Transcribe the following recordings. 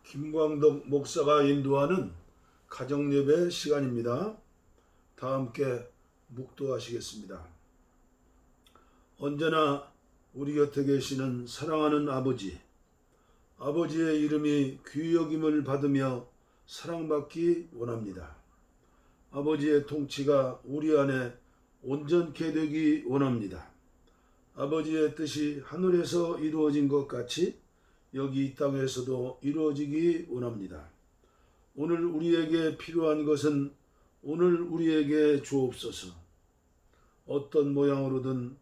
김광덕 목사가 인도하는 가정예배 시간입니다. 다 함께 묵도하시겠습니다. 언제나 우리 곁에 계시는 사랑하는 아버지, 아버지의 이름이 귀히 여김을 받으며 사랑받기 원합니다. 아버지의 통치가 우리 안에 온전케 되기 원합니다. 아버지의 뜻이 하늘에서 이루어진 것 같이 여기 이 땅에서도 이루어지기 원합니다. 오늘 우리에게 필요한 것은 오늘 우리에게 주옵소서. 어떤 모양으로든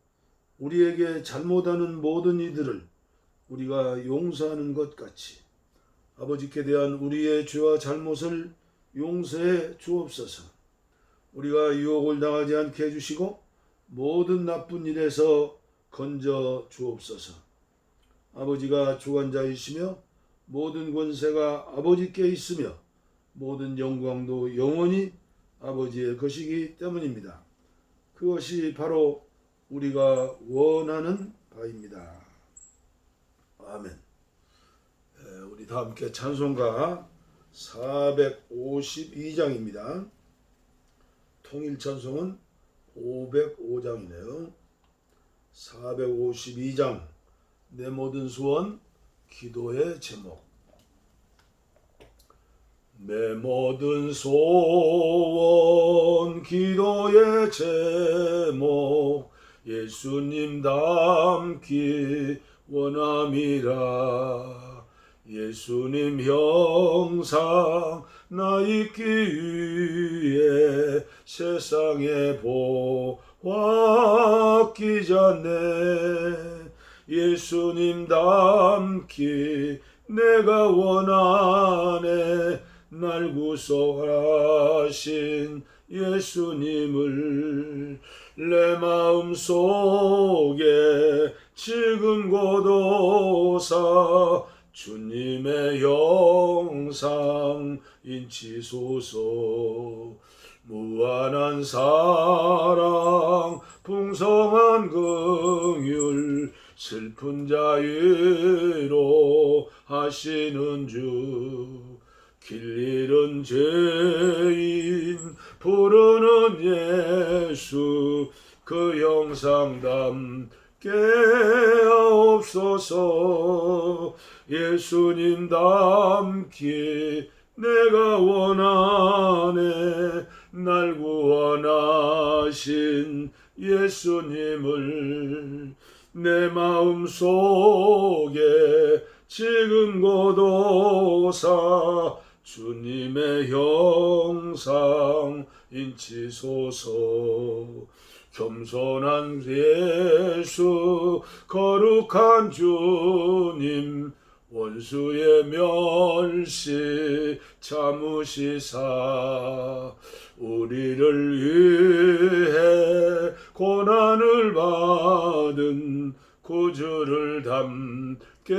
우리에게 잘못하는 모든 이들을 우리가 용서하는 것 같이 아버지께 대한 우리의 죄와 잘못을 용서해 주옵소서. 우리가 유혹을 당하지 않게 해주시고 모든 나쁜 일에서 건져 주옵소서. 아버지가 주관자이시며 모든 권세가 아버지께 있으며 모든 영광도 영원히 아버지의 것이기 때문입니다. 그것이 바로 우리가 원하는 바입니다. 아멘. 우리 다 함께 찬송가 452장입니다. 통일 찬송은 505장이네요. 452장 내 모든 소원 기도의 제목. 내 모든 소원 기도의 제목 예수님 닮기 원함이라. 예수님 형상 나 있기 위해 세상에 보화 끼잖네. 예수님 닮기 내가 원하네. 날 구속하신 예수님을 내 마음속에 지금 고도사 주님의 형상 인치소서. 무한한 사랑 풍성한 긍휼 슬픈 자유로 하시는 주. 길 잃은 죄인 부르는 예수 그 형상 담게 하옵소서. 예수님 닮기 내가 원하네. 날 구원하신 예수님을 내 마음속에 지금 고도사 주님의 형상 인치소서. 겸손한 예수 거룩한 주님 원수의 멸시 참으시사 우리를 위해 고난을 받은 구주를 담게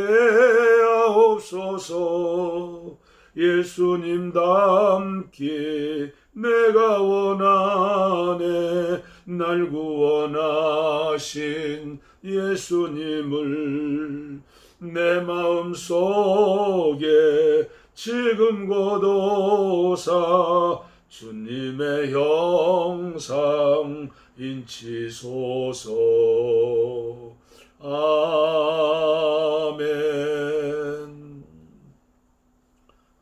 하옵소서. 예수님 닮기 내가 원하네. 날 구원하신 예수님을 내 마음속에 지금 고도사 주님의 형상 인치소서. 아멘.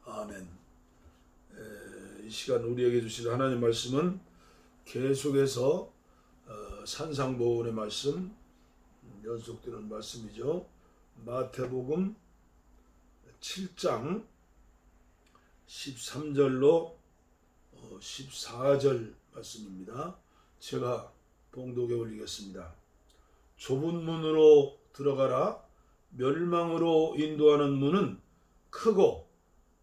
아멘. 이 시간 우리에게 주신 하나님 말씀은 계속해서 산상보훈의 말씀 연속되는 말씀이죠. 마태복음 7장 13절로 14절 말씀입니다. 제가 봉독해 올리겠습니다. 좁은 문으로 들어가라. 멸망으로 인도하는 문은 크고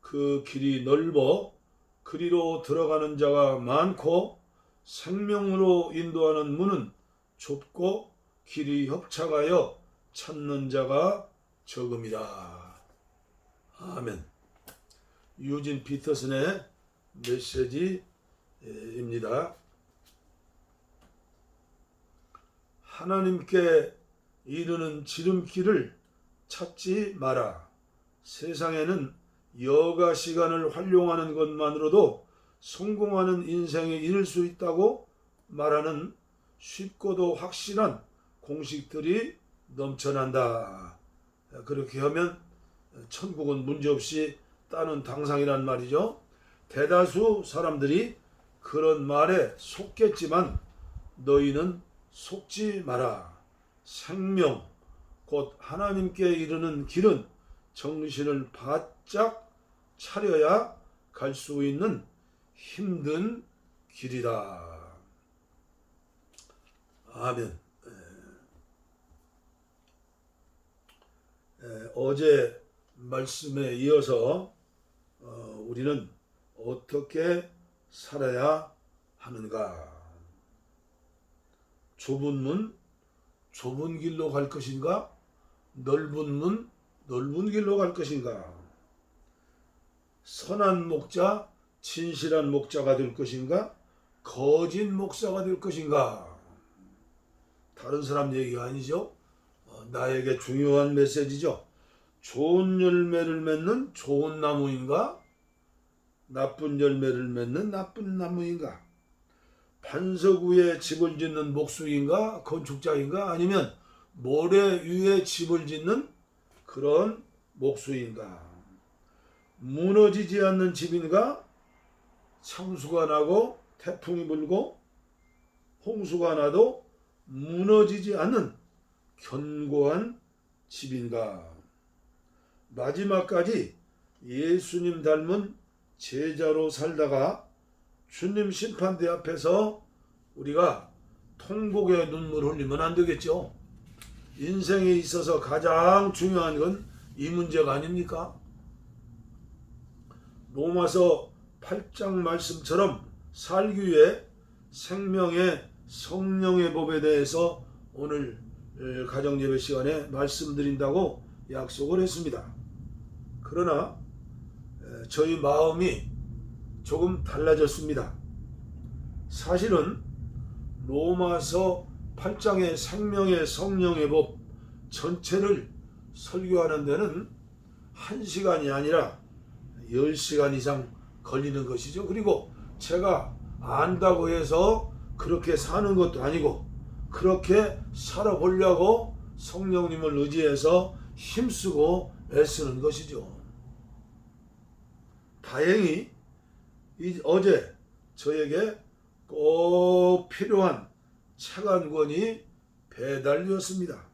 그 길이 넓어 그리로 들어가는 자가 많고 생명으로 인도하는 문은 좁고 길이 협착하여 찾는 자가 적음이라. 아멘. 유진 피터슨의 메시지입니다. 하나님께 이르는 지름길을 찾지 마라. 세상에는 여가 시간을 활용하는 것만으로도 성공하는 인생에 이를 수 있다고 말하는 쉽고도 확실한 공식들이 넘쳐난다. 그렇게 하면 천국은 문제없이 따는 당상이란 말이죠. 대다수 사람들이 그런 말에 속겠지만 너희는 속지 마라. 생명 곧 하나님께 이르는 길은 정신을 바짝 차려야 갈 수 있는 힘든 길이다. 아멘. 어제 말씀에 이어서 우리는 어떻게 살아야 하는가? 좁은 문, 좁은 길로 갈 것인가? 넓은 문, 넓은 길로 갈 것인가? 선한 목자, 진실한 목자가 될 것인가? 거짓 목사가 될 것인가? 다른 사람 얘기가 아니죠. 나에게 중요한 메시지죠. 좋은 열매를 맺는 좋은 나무인가? 나쁜 열매를 맺는 나쁜 나무인가? 반석 위에 집을 짓는 목수인가? 건축자인가? 아니면 모래 위에 집을 짓는 그런 목수인가? 무너지지 않는 집인가? 창수가 나고 태풍이 불고 홍수가 나도 무너지지 않는 견고한 집인가? 마지막까지 예수님 닮은 제자로 살다가 주님 심판대 앞에서 우리가 통곡의 눈물 흘리면 안 되겠죠. 인생에 있어서 가장 중요한 건 이 문제가 아닙니까? 로마서 8장 말씀처럼 살기 위해 생명의 성령의 법에 대해서 오늘 가정예배 시간에 말씀드린다고 약속을 했습니다. 그러나 저희 마음이 조금 달라졌습니다. 사실은 로마서 8장의 생명의 성령의 법 전체를 설교하는 데는 1시간이 아니라 10시간 이상 걸리는 것이죠. 그리고 제가 안다고 해서 그렇게 사는 것도 아니고 그렇게 살아보려고 성령님을 의지해서 힘쓰고 애쓰는 것이죠. 다행히 어제 저에게 꼭 필요한 책 한 권이 배달되었습니다.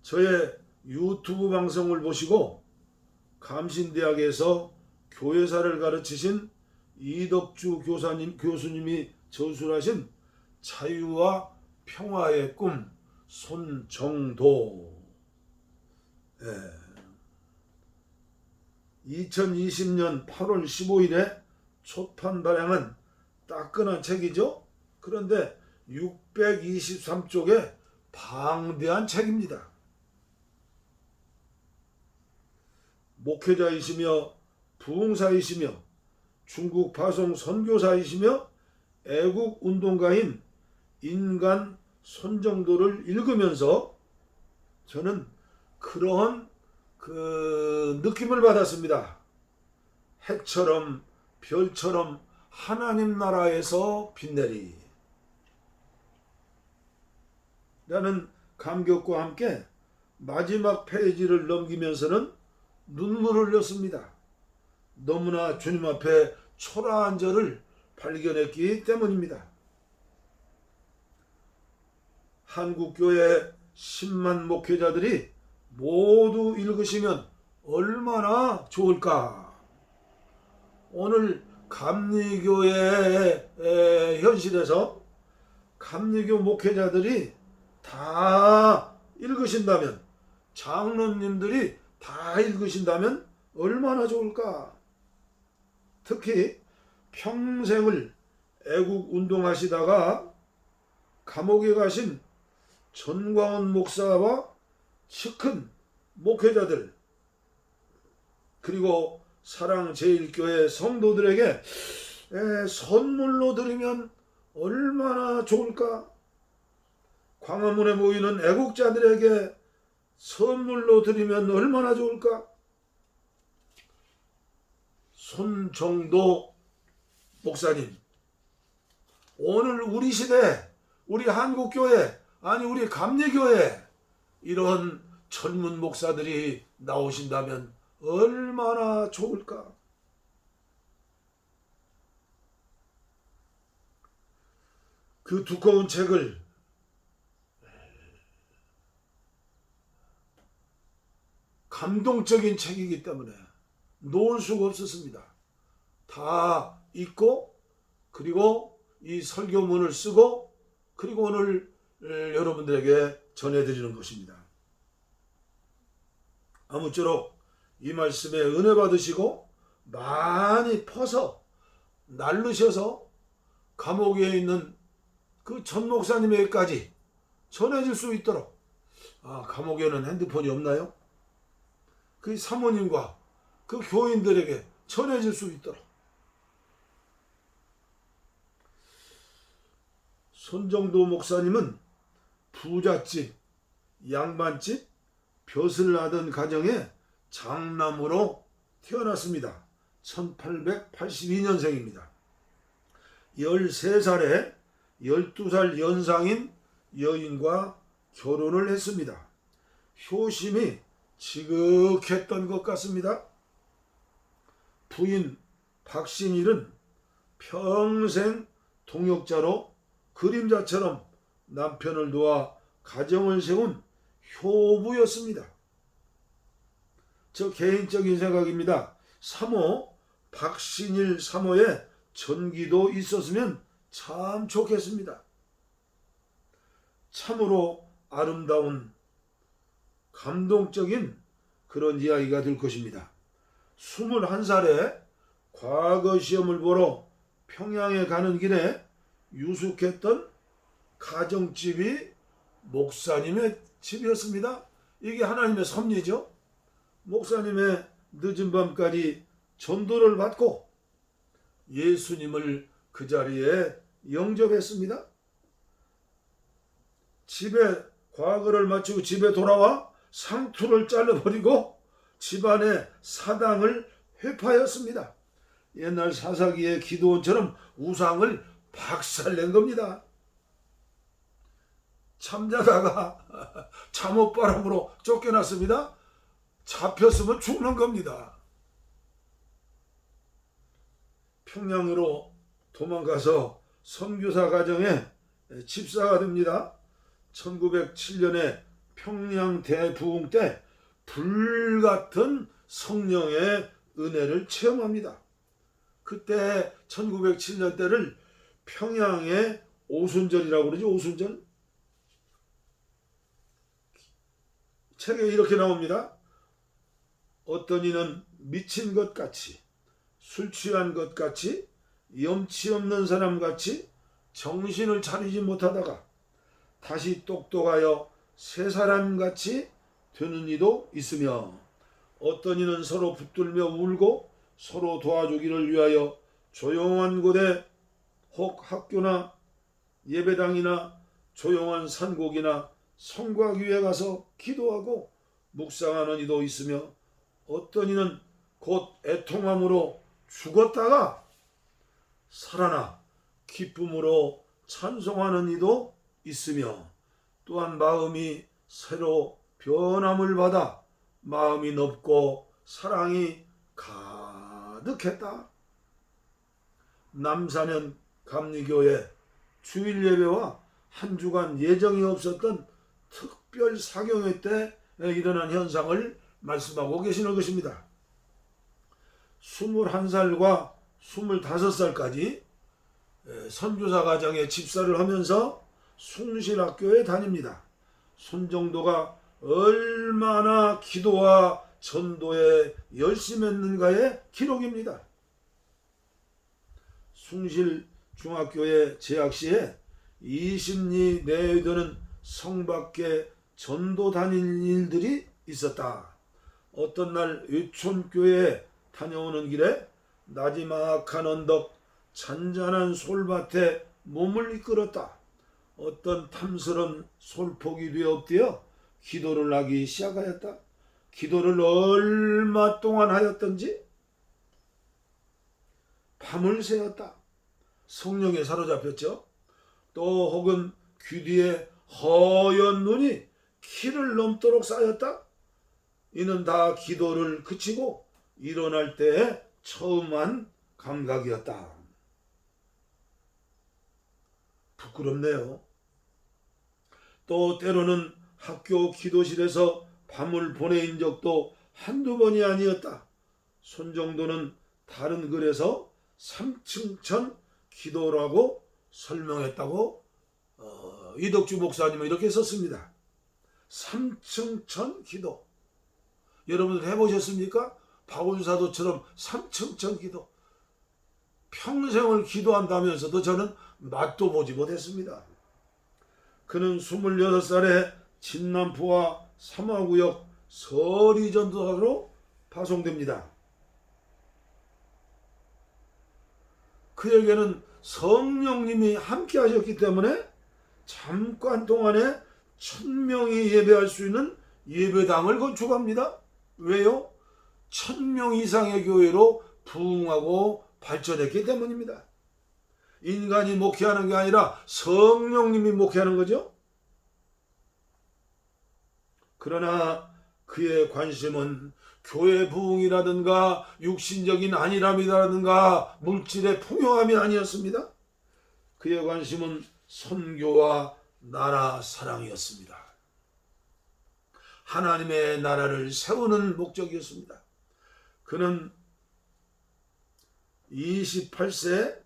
저의 유튜브 방송을 보시고 감신대학에서 교회사를 가르치신 이덕주 교수님이 저술하신 자유와 평화의 꿈 손정도 2020년 8월 15일에 초판 발행한 따끈한 책이죠. 그런데 623쪽의 방대한 책입니다. 목회자이시며 부흥사이시며 중국 파송 선교사이시며 애국 운동가인 인간 손정도를 읽으면서 저는 그런 느낌을 받았습니다. 해처럼 별처럼 하나님 나라에서 빛내리 라는 감격과 함께 마지막 페이지를 넘기면서는 눈물을 흘렸습니다. 너무나 주님 앞에 초라한 저를 발견했기 때문입니다. 한국교회 10만 목회자들이 모두 읽으시면 얼마나 좋을까. 오늘 감리교회 현실에서 감리교 목회자들이 다 읽으신다면, 장로님들이 다 읽으신다면 얼마나 좋을까. 특히 평생을 애국 운동하시다가 감옥에 가신 전광훈 목사와 측근 목회자들, 그리고 사랑제일교회 성도들에게 선물로 드리면 얼마나 좋을까. 광화문에 모이는 애국자들에게 선물로 드리면 얼마나 좋을까. 손정도 목사님, 오늘 우리 시대, 우리 한국교회, 아니 우리 감리교회 이런 젊은 목사들이 나오신다면 얼마나 좋을까? 그 두꺼운 책을 감동적인 책이기 때문에 놓을 수가 없었습니다. 다 읽고 그리고 이 설교문을 쓰고 그리고 오늘 여러분들에게 전해드리는 것입니다. 아무쪼록 이 말씀에 은혜 받으시고 많이 퍼서 날르셔서 감옥에 있는 그 전 목사님에게까지 전해질 수 있도록. 감옥에는 핸드폰이 없나요? 그 사모님과 그 교인들에게 전해질 수 있도록. 손정도 목사님은 부잣집, 양반집, 벼슬 나던 가정에 장남으로 태어났습니다. 1882년생입니다. 13살에 12살 연상인 여인과 결혼을 했습니다. 효심이 지극했던 것 같습니다. 부인 박신일은 평생 동역자로 그림자처럼 남편을 도와 가정을 세운 효부였습니다. 저 개인적인 생각입니다. 사모 박신일 사모의 전기도 있었으면 참 좋겠습니다. 참으로 아름다운 감동적인 그런 이야기가 될 것입니다. 21살에 과거 시험을 보러 평양에 가는 길에 유숙했던 가정집이 목사님의 집이었습니다. 이게 하나님의 섭리죠. 목사님의 늦은 밤까지 전도를 받고 예수님을 그 자리에 영접했습니다. 집에 과거를 마치고 집에 돌아와 상투를 잘라버리고 집안의 사당을 회파하였습니다. 옛날 사사기의 기도원처럼 우상을 박살낸 겁니다. 참자다가 잠옷바람으로 쫓겨났습니다. 잡혔으면 죽는 겁니다. 평양으로 도망가서 선교사 가정에 집사가 됩니다. 1907년에 평양 대부흥 때 불같은 성령의 은혜를 체험합니다. 그때 1907년 때를 평양의 오순절이라고 그러죠. 오순절. 책에 이렇게 나옵니다. 어떤 이는 미친 것 같이, 술 취한 것 같이, 염치 없는 사람 같이 정신을 차리지 못하다가 다시 똑똑하여 새 사람같이 되는 이도 있으며, 어떤 이는 서로 붙들며 울고 서로 도와주기를 위하여 조용한 곳에 혹 학교나 예배당이나 조용한 산곡이나 성곽위에 가서 기도하고 묵상하는 이도 있으며, 어떤 이는 곧 애통함으로 죽었다가 살아나 기쁨으로 찬송하는 이도 있으며, 또한 마음이 새로 변함을 받아 마음이 높고 사랑이 가득했다. 남사년 감리교회 주일 예배와 한 주간 예정이 없었던 특별 사경회 때 일어난 현상을 말씀하고 계시는 것입니다. 21살과 25살까지 선교사 가정에 집사를 하면서 숭실학교에 다닙니다. 손정도가 얼마나 기도와 전도에 열심했는가의 기록입니다. 숭실중학교에 재학 시에 20리 내외 되는 성 밖에 전도 다닐 일들이 있었다. 어떤 날 외촌교회에 다녀오는 길에 나지막한 언덕 잔잔한 솔밭에 몸을 이끌었다. 어떤 탐스런 솔폭이 되어 엎드려 기도를 하기 시작하였다. 기도를 얼마 동안 하였던지 밤을 새었다. 성령에 사로잡혔죠. 또 혹은 귀 뒤에 허연 눈이 키를 넘도록 쌓였다. 이는 다 기도를 그치고 일어날 때에 처음 한 감각이었다. 부끄럽네요. 또 때로는 학교 기도실에서 밤을 보내인 적도 한두 번이 아니었다. 손정도는 다른 글에서 3층천 기도라고 설명했다고 이덕주 목사님은 이렇게 썼습니다. 3층천 기도. 여러분들 해보셨습니까? 바울사도처럼 3층천 기도. 평생을 기도한다면서도 저는 맛도 보지 못했습니다. 그는 26살에 진남포와 삼화구역 서리전도사로 파송됩니다. 그에게는 성령님이 함께 하셨기 때문에 잠깐 동안에 1000명이 예배할 수 있는 예배당을 건축합니다. 왜요? 1000명 이상의 교회로 부흥하고 발전했기 때문입니다. 인간이 목회하는 게 아니라 성령님이 목회하는 거죠. 그러나 그의 관심은 교회 부흥이라든가 육신적인 안일함이라든가 물질의 풍요함이 아니었습니다. 그의 관심은 선교와 나라 사랑이었습니다. 하나님의 나라를 세우는 목적이었습니다. 그는 28세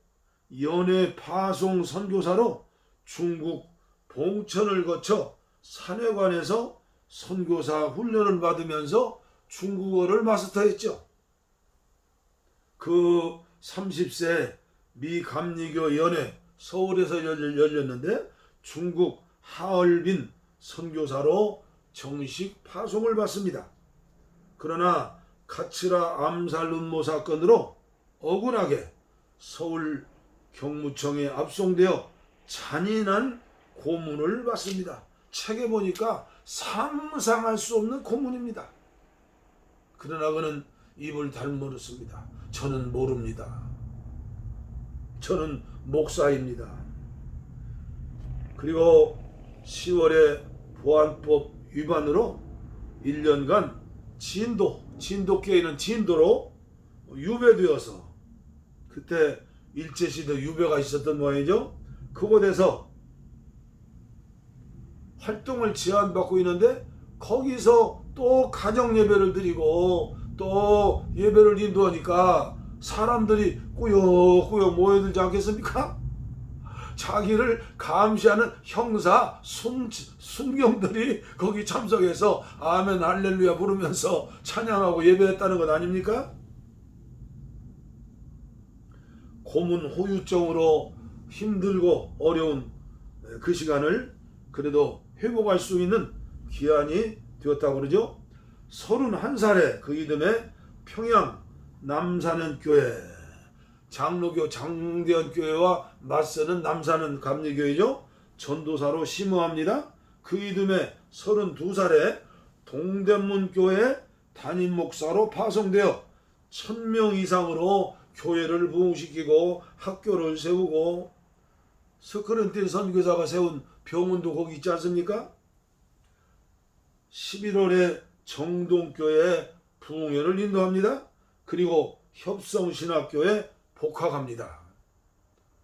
연회 파송 선교사로 중국 봉천을 거쳐 산회관에서 선교사 훈련을 받으면서 중국어를 마스터했죠. 그 30세 미 감리교 연회 서울에서 열렸는데 중국 하얼빈 선교사로 정식 파송을 받습니다. 그러나 카츠라 암살 음모 사건으로 억울하게 서울 경무청에 압송되어 잔인한 고문을 받습니다. 책에 보니까 상상할 수 없는 고문입니다. 그러나 그는 입을 다물었습니다. 저는 모릅니다. 저는 목사입니다. 그리고 10월에 보안법 위반으로 1년간 진도교회는 진도로 유배되어서 그때 일제시대 유배가 있었던 모양이죠. 그곳에서 활동을 제한받고 있는데 거기서 또 가정 예배를 드리고 또 예배를 인도하니까 사람들이 꾸역꾸역 모여들지 않겠습니까? 자기를 감시하는 형사 순경들이 거기 참석해서 아멘 할렐루야 부르면서 찬양하고 예배했다는 것 아닙니까? 고문 후유증으로 힘들고 어려운 그 시간을 그래도 회복할 수 있는 기한이 되었다고 그러죠. 31살에 그 이듬해 평양 남사는 교회 장로교 장대현 교회와 맞서는 남사는 감리교회죠. 전도사로 심우합니다. 그 이듬해 32살에 동대문 교회 담임 목사로 파송되어 1000명 이상으로 교회를 부흥시키고 학교를 세우고 스크린틴 선교사가 세운 병원도 거기 있지 않습니까? 11월에 정동교회 부흥회를 인도합니다. 그리고 협성신학교에 복학합니다.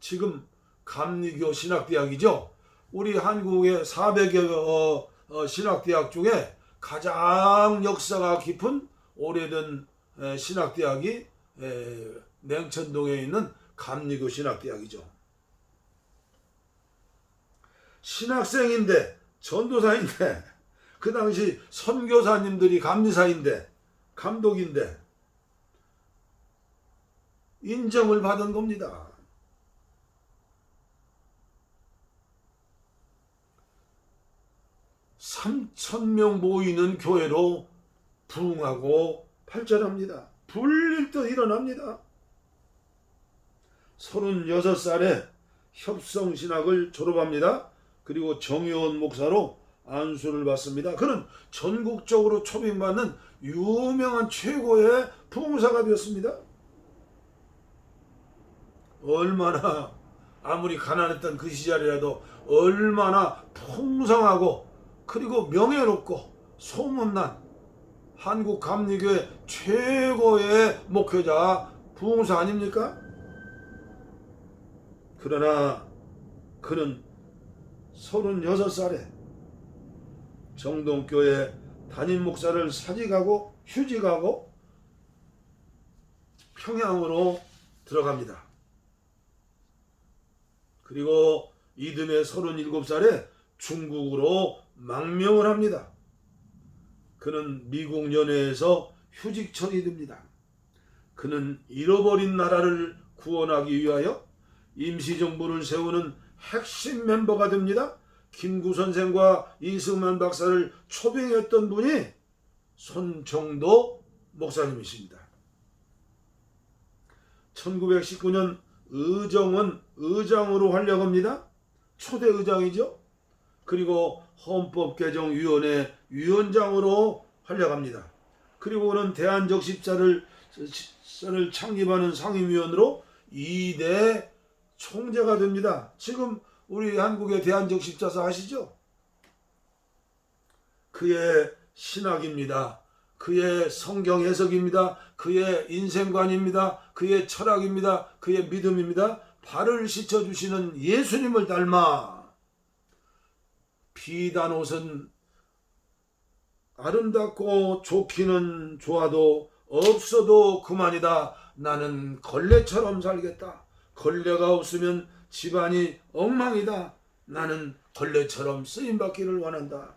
지금 감리교 신학대학이죠. 우리 한국의 400여 신학대학 중에 가장 역사가 깊은 오래된 신학대학이 냉천동에 있는 감리교 신학대학이죠. 신학생인데 전도사인데 그 당시 선교사님들이 감리사인데 감독인데 인정을 받은 겁니다. (3,000명) 모이는 교회로 부흥하고 발전합니다. 불릴 듯 일어납니다. 36살에 협성신학을 졸업합니다. 그리고 정의원 목사로 안수를 받습니다. 그는 전국적으로 초빙받는 유명한 최고의 부흥사가 되었습니다. 얼마나 아무리 가난했던 그 시절이라도 얼마나 풍성하고 그리고 명예롭고 소문난 한국 감리교회 최고의 목회자 부흥사 아닙니까? 그러나 그는 36살에 정동교회 담임 목사를 사직하고 휴직하고 평양으로 들어갑니다. 그리고 이듬해 37살에 중국으로 망명을 합니다. 그는 미국 연회에서 휴직 처리됩니다. 그는 잃어버린 나라를 구원하기 위하여 임시정부를 세우는 핵심 멤버가 됩니다. 김구 선생과 이승만 박사를 초빙했던 분이 손정도 목사님이십니다. 1919년 의정원 의장으로 활약합니다. 초대 의장이죠. 그리고 헌법개정위원회 위원장으로 활약합니다. 그리고 그는 대한적십자를 창립하는 상임위원으로 2대 총재가 됩니다. 지금 우리 한국의 대한적십자사 아시죠? 그의 신학입니다. 그의 성경 해석입니다. 그의 인생관입니다. 그의 철학입니다. 그의 믿음입니다. 발을 씻어주시는 예수님을 닮아 비단 옷은 아름답고 좋기는 좋아도 없어도 그만이다. 나는 걸레처럼 살겠다. 걸레가 없으면 집안이 엉망이다. 나는 걸레처럼 쓰임받기를 원한다.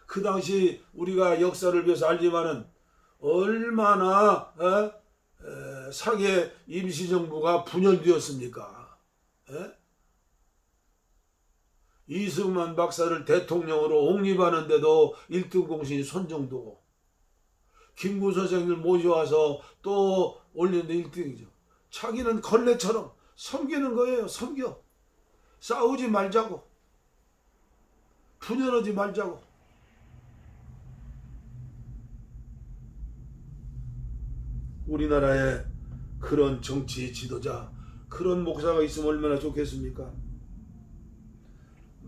그 당시 우리가 역사를 비해서 알지만은 얼마나 사개 임시정부가 분열되었습니까? 이승만 박사를 대통령으로 옹립하는데도 1등 공신이 손정도고 김구 선생을 모셔와서 또 올리는데 1등이죠. 자기는 걸레처럼 섬기는 거예요. 섬겨. 싸우지 말자고. 분열하지 말자고. 우리나라에 그런 정치 지도자, 그런 목사가 있으면 얼마나 좋겠습니까?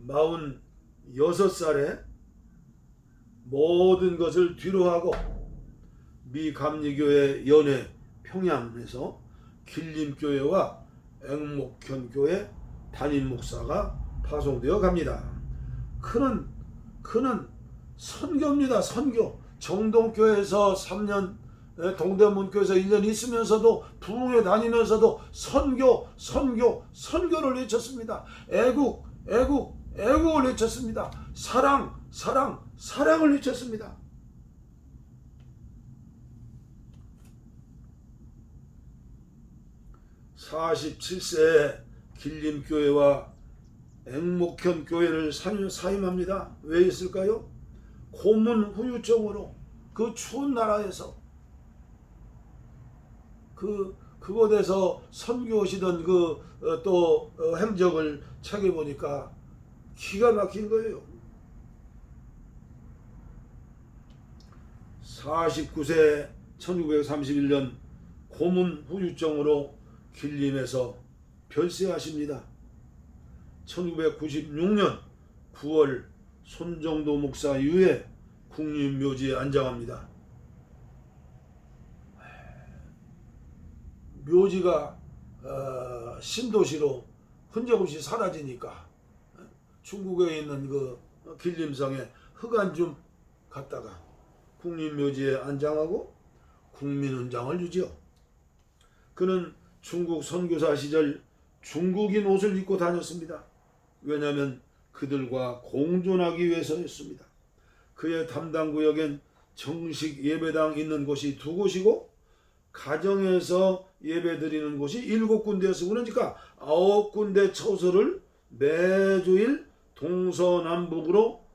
46살에 모든 것을 뒤로하고 미 감리교회 연회 평양에서 길림교회와 앵목현교회 담임 목사가 파송되어 갑니다. 그는 선교입니다. 선교. 정동교회에서 3년, 동대문교회에서 1년 있으면서도 부흥회 다니면서도 선교를 외쳤습니다. 애국을 외쳤습니다. 사랑을 외쳤습니다. 47세에 길림교회와 앵목현교회를 사임합니다. 왜 있을까요? 고문 후유증으로 그 추운 나라에서 그곳에서 선교하시던 또 행적을 찾아보니까 기가 막힌 거예요. 49세 1931년 고문 후유증으로 길림에서 별세하십니다. 1996년 9월 손정도 목사 이후에 국립묘지에 안장합니다. 묘지가 신도시로 흔적없이 사라지니까 중국에 있는 그 길림성에 흑안 좀 갔다가 국립묘지에 안장하고 국민훈장을 주지요. 그는 중국 선교사 시절 중국인 옷을 입고 다녔습니다. 왜냐하면 그들과 공존하기 위해서였습니다. 그의 담당 구역엔 정식 예배당 있는 곳이 2곳이고 가정에서 예배드리는 곳이 7군데였으고 그러니까 9군데 처소를 매주일 동서남북으로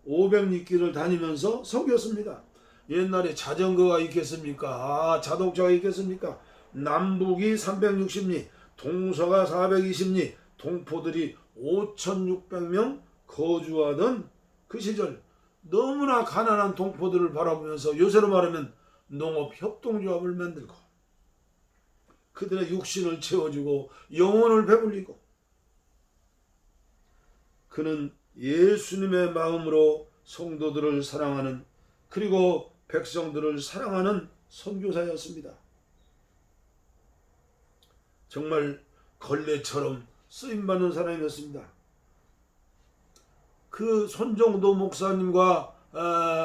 500리길을 다니면서 섬겼습니다. 옛날에 자전거가 있겠습니까? 자동차가 있겠습니까? 남북이 360리, 동서가 420리, 동포들이 5,600명 거주하던 그 시절 너무나 가난한 동포들을 바라보면서 요새로 말하면 농업협동조합을 만들고 그들의 육신을 채워주고 영혼을 배불리고 그는 예수님의 마음으로 성도들을 사랑하는 그리고 백성들을 사랑하는 선교사였습니다. 정말 걸레처럼 쓰임받는 사람이었습니다. 그 손정도 목사님과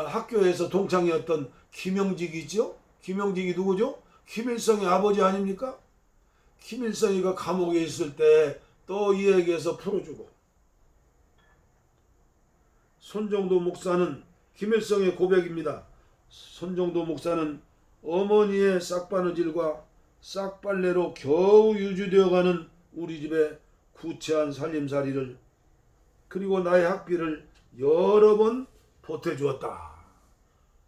학교에서 동창이었던 김영직이죠. 김영직이 누구죠? 김일성의 아버지 아닙니까? 김일성이가 감옥에 있을 때 또 이에게서 풀어주고 손정도 목사는 김일성의 고백입니다. 손정도 목사는 어머니의 싹바느질과 싹빨래로 겨우 유지되어가는 우리 집의 구체한 살림살이를 그리고 나의 학비를 여러 번 보태주었다.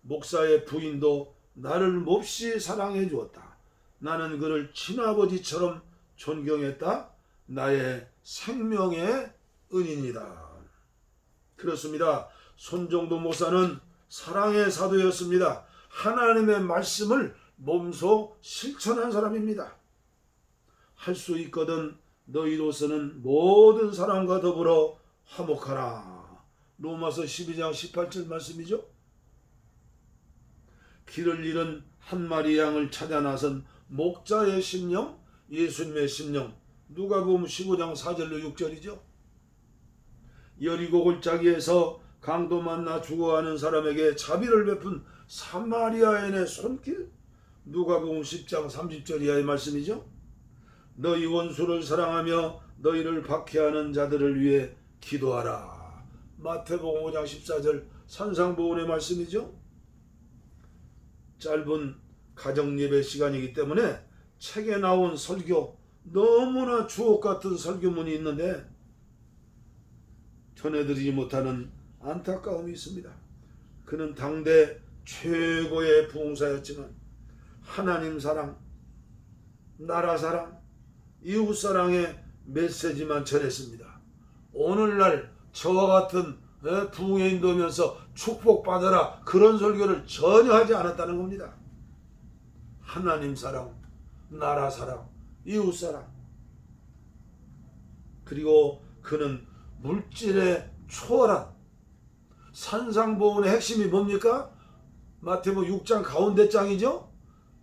목사의 부인도 나를 몹시 사랑해 주었다. 나는 그를 친아버지처럼 존경했다. 나의 생명의 은인이다. 그렇습니다. 손정도 목사는 사랑의 사도였습니다. 하나님의 말씀을 몸소 실천한 사람입니다. 할 수 있거든 너희로서는 모든 사람과 더불어 화목하라. 로마서 12장 18절 말씀이죠. 길을 잃은 한 마리 양을 찾아 나선 목자의 심령, 예수님의 심령, 누가복음 15장 4절로 6절이죠. 여리고 골짜기에서 강도 만나 죽어가는 사람에게 자비를 베푼 사마리아인의 손길, 누가복음 10장 30절 이하의 말씀이죠. 너희 원수를 사랑하며 너희를 박해하는 자들을 위해 기도하라. 마태복음 5장 14절 산상보훈의 말씀이죠. 짧은 가정예배 시간이기 때문에 책에 나온 설교, 너무나 주옥같은 설교문이 있는데 전해드리지 못하는 안타까움이 있습니다. 그는 당대 최고의 부흥사였지만 하나님 사랑, 나라 사랑, 이웃 사랑의 메시지만 전했습니다. 오늘날 저와 같은 부흥에 인도하면서 축복받아라 그런 설교를 전혀 하지 않았다는 겁니다. 하나님 사랑, 나라 사랑, 이웃 사랑. 그리고 그는 물질에 초월한 산상보훈의 핵심이 뭡니까? 마태복음 6장 가운데 장이죠.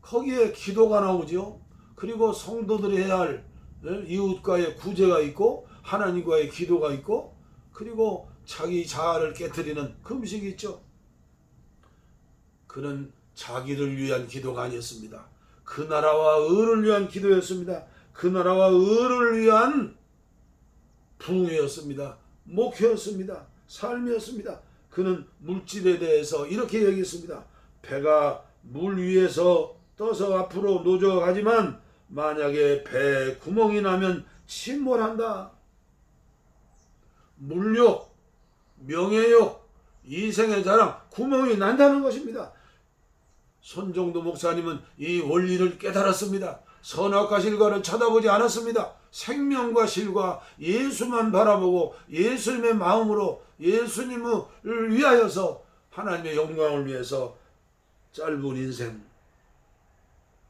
거기에 기도가 나오죠. 그리고 성도들이 해야 할 이웃과의 구제가 있고 하나님과의 기도가 있고 그리고 자기 자아를 깨트리는 금식이 있죠. 그는 자기를 위한 기도가 아니었습니다. 그 나라와 의를 위한 기도였습니다. 그 나라와 의를 위한 부흥이었습니다. 목회였습니다. 삶이었습니다. 그는 물질에 대해서 이렇게 얘기했습니다. 배가 물 위에서 떠서 앞으로 노져가지만 만약에 배에 구멍이 나면 침몰한다. 물욕, 명예욕, 이생의 자랑, 구멍이 난다는 것입니다. 손정도 목사님은 이 원리를 깨달았습니다. 선악과 실과를 쳐다보지 않았습니다. 생명과 실과 예수만 바라보고 예수님의 마음으로 예수님을 위하여서 하나님의 영광을 위해서 짧은 인생,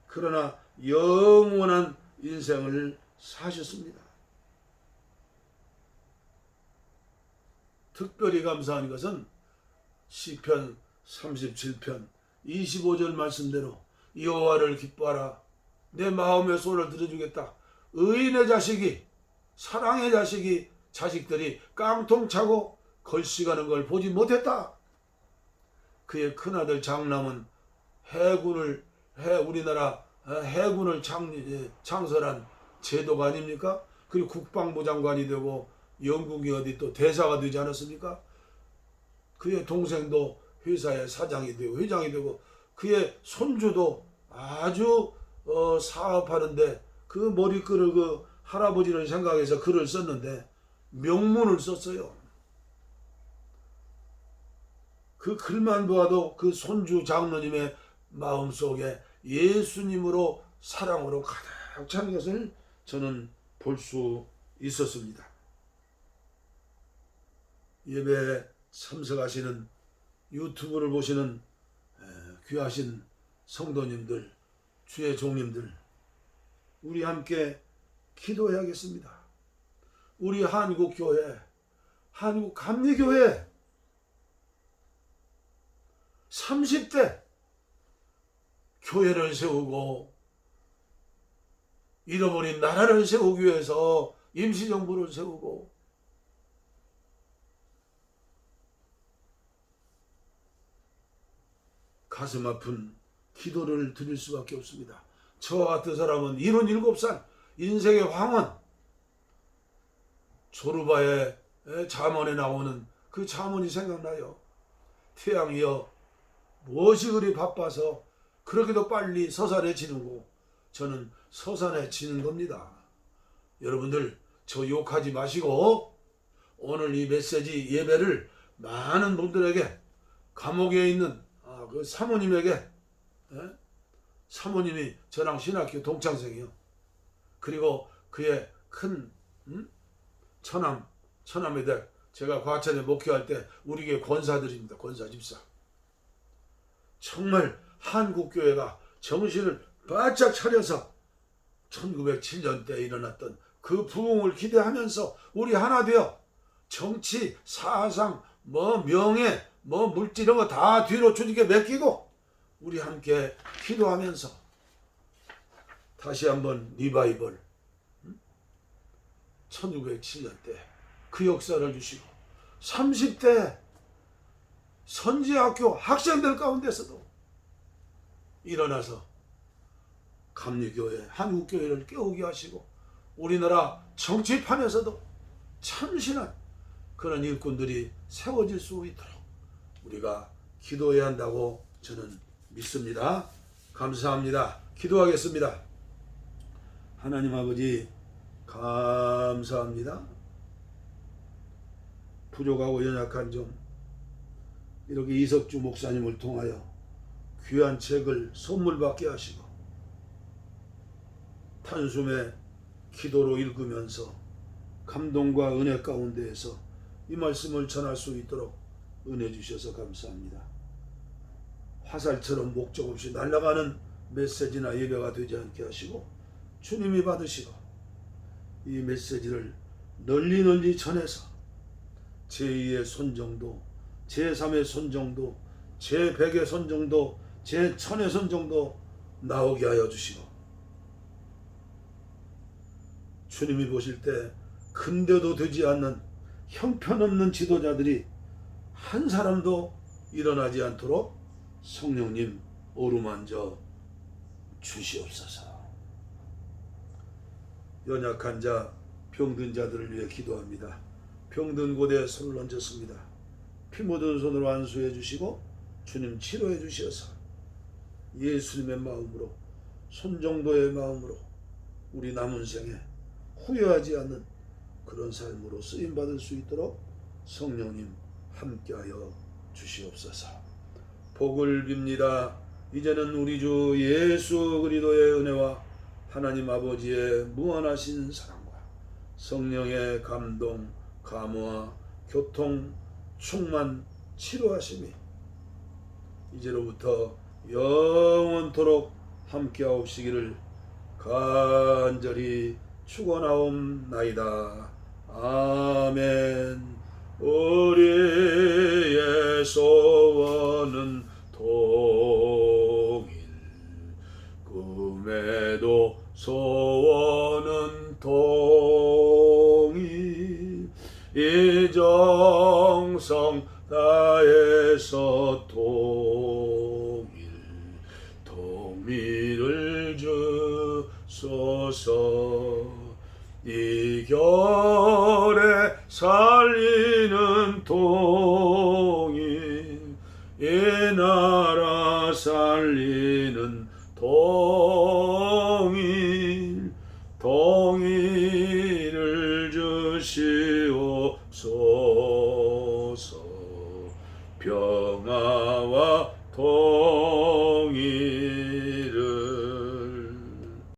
그러나 영원한 인생을 사셨습니다. 특별히 감사한 것은 시편 37편 25절 말씀대로 여호와를 기뻐하라. 내 마음의 소원을 들어주겠다. 의인의 자식이, 사랑의 자식이, 자식들이 깡통 차고 걸식하는 걸 보지 못했다. 그의 큰아들 장남은 우리나라 해군을 창설한 제도가 아닙니까? 그리고 국방부 장관이 되고 영국이 어디 또 대사가 되지 않았습니까? 그의 동생도 회사의 사장이 되고 회장이 되고 그의 손주도 아주 사업하는데 그 머리글을 그 할아버지를 생각해서 글을 썼는데 명문을 썼어요. 그 글만 보아도 그 손주 장로님의 마음속에 예수님으로 사랑으로 가득 찬 것을 저는 볼 수 있었습니다. 예배에 참석하시는 유튜브를 보시는 귀하신 성도님들, 주의 종님들, 우리 함께 기도해야겠습니다. 우리 한국교회, 한국감리교회 30대 교회를 세우고 잃어버린 나라를 세우기 위해서 임시정부를 세우고 가슴 아픈 기도를 드릴 수밖에 없습니다. 저와 같은 사람은 77살 인생의 황혼, 조르바의 잠언에 나오는 그 잠언이 생각나요. 태양이여 무엇이 그리 바빠서 그렇게도 빨리 서산해지는고. 저는 서산해지는 겁니다. 여러분들 저 욕하지 마시고 오늘 이 메시지 예배를 많은 분들에게, 감옥에 있는 그 사모님에게, 사모님이 저랑 신학교 동창생이요. 그리고 그의 큰 처남애들, 제가 과천에 목회할 때 우리 교회 권사들입니다. 권사 집사. 정말 한국교회가 정신을 바짝 차려서 1907년대에 일어났던 그 부흥을 기대하면서 우리 하나 되어 정치, 사상, 명예, 물질 이런 거 다 뒤로 주님께 맡기고 우리 함께 기도하면서 다시 한번 리바이벌, 1907년대 그 역사를 주시고 30대 선지학교 학생들 가운데서도 일어나서 감리교회, 한국교회를 깨우게 하시고 우리나라 정치판에서도 참신한 그런 일꾼들이 세워질 수 있도록 우리가 기도해야 한다고 저는 믿습니다. 감사합니다. 기도하겠습니다. 하나님 아버지 감사합니다. 부족하고 연약한 점 이렇게 이석주 목사님을 통하여 귀한 책을 선물 받게 하시고 단숨에 기도로 읽으면서 감동과 은혜 가운데에서 이 말씀을 전할 수 있도록 은혜 주셔서 감사합니다. 화살처럼 목적 없이 날아가는 메시지나 예배가 되지 않게 하시고 주님이 받으시고 이 메시지를 널리 전해서 제2의 손정도, 제3의 손정도, 제100의 손정도, 제1000의 손정도 나오게 하여 주시고 주님이 보실 때 근대도 되지 않는 형편없는 지도자들이 한 사람도 일어나지 않도록 성령님 어루만져 주시옵소서. 연약한 자, 병든 자들을 위해 기도합니다. 병든 곳에 손을 얹었습니다. 피 묻은 손으로 안수해 주시고 주님 치료해 주셔서 예수님의 마음으로, 손정도의 마음으로 우리 남은 생에 후회하지 않는 그런 삶으로 쓰임받을 수 있도록 성령님 함께하여 주시옵소서. 복을 빕니다. 이제는 우리 주 예수 그리스도의 은혜와 하나님 아버지의 무한하신 사랑과 성령의 감동, 감화, 교통, 충만, 치료하심이 이제로부터 영원토록 함께하옵시기를 간절히 축원하옵나이다. 아멘. 우리의 소원은 통일, 꿈에도 소원은 통일, 이 정성 다해서 통일을 주소서. 이 결에 살리는 통일, 이 나라 살리는 통일을 주시